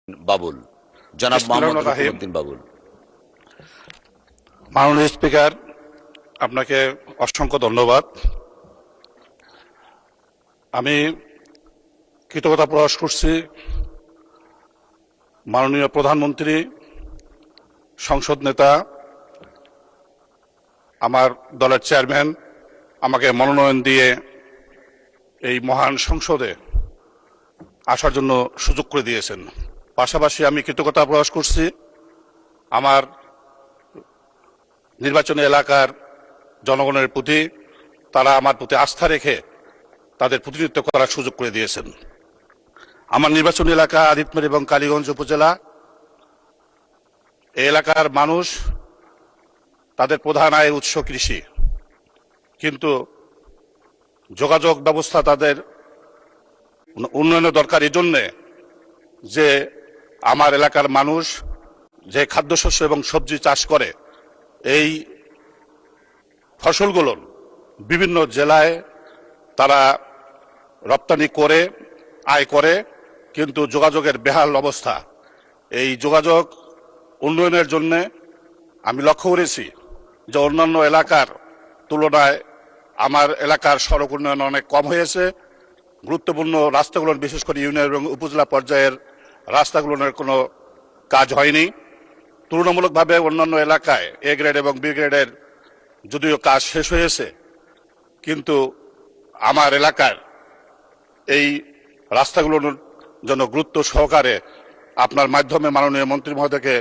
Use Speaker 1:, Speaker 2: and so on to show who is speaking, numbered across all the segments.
Speaker 1: বাবুল, জনাব মোহাম্মদ
Speaker 2: বিসমিল্লাহির রহমানির
Speaker 1: রুকনুদ্দিন বাবুল।
Speaker 2: মাননীয় স্পিকার, আপনাকে অসংখ্য ধন্যবাদ। আমি কৃতজ্ঞতা প্রকাশ করছি মাননীয় প্রধানমন্ত্রী, সংসদ নেতা, আমার দলের চেয়ারম্যান আমাকে মনোনয়ন দিয়ে এই মহান সংসদে আসার জন্য সুযোগ করে দিয়েছেন। পাশাপাশি আমি কৃতজ্ঞতা প্রকাশ করছি আমার নির্বাচনী এলাকার জনগণের প্রতি, তারা আমার প্রতি আস্থা রেখে তাদের প্রতিনিধিত্ব করার সুযোগ করে দিয়েছেন। আমার নির্বাচনী এলাকা আদিতপুর এবং কালীগঞ্জ উপজেলা। এই এলাকার মানুষ, তাদের প্রধান আয়ের উৎস কৃষি, কিন্তু যোগাযোগ ব্যবস্থা তাদের উন্নয়নের দরকার। এই জন্যে যে আমার এলাকার মানুষ যে খাদ্যশস্য এবং সবজি চাষ করে, এই ফসলগুলো বিভিন্ন জেলায় তারা রপ্তানি করে আয় করে, কিন্তু যোগাযোগের বেহাল অবস্থা। এই যোগাযোগ উন্নয়নের জন্য আমি লক্ষ্য করেছি যে অন্যান্য এলাকার তুলনায় আমার এলাকার সড়ক উন্নয়ন অনেক কম হয়েছে। গুরুত্বপূর্ণ রাস্তাগুলোর, বিশেষ করে ইউনিয়ন এবং উপজেলা পর্যায়ের রাস্তাগুলোর কোনো কাজ হয়নি। তুলনামূলকভাবে অন্যান্য এলাকায় এ গ্রেড এবং বি গ্রেডের যদিও কাজ শেষ হয়েছে, কিন্তু আমার এলাকার এই রাস্তাগুলোর জন্য গুরুত্ব সহকারে আপনার মাধ্যমে মাননীয় মন্ত্রী মহোদয়কে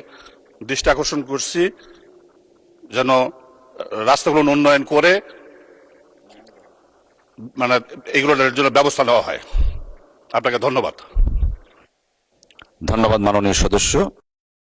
Speaker 2: দৃষ্টি আকর্ষণ করছি, যেন রাস্তাগুলো উন্নয়ন করে মানে এগুলোর জন্য ব্যবস্থা নেওয়া হয়। আপনাকে ধন্যবাদ।
Speaker 1: ধন্যবাদ মাননীয় সদস্য।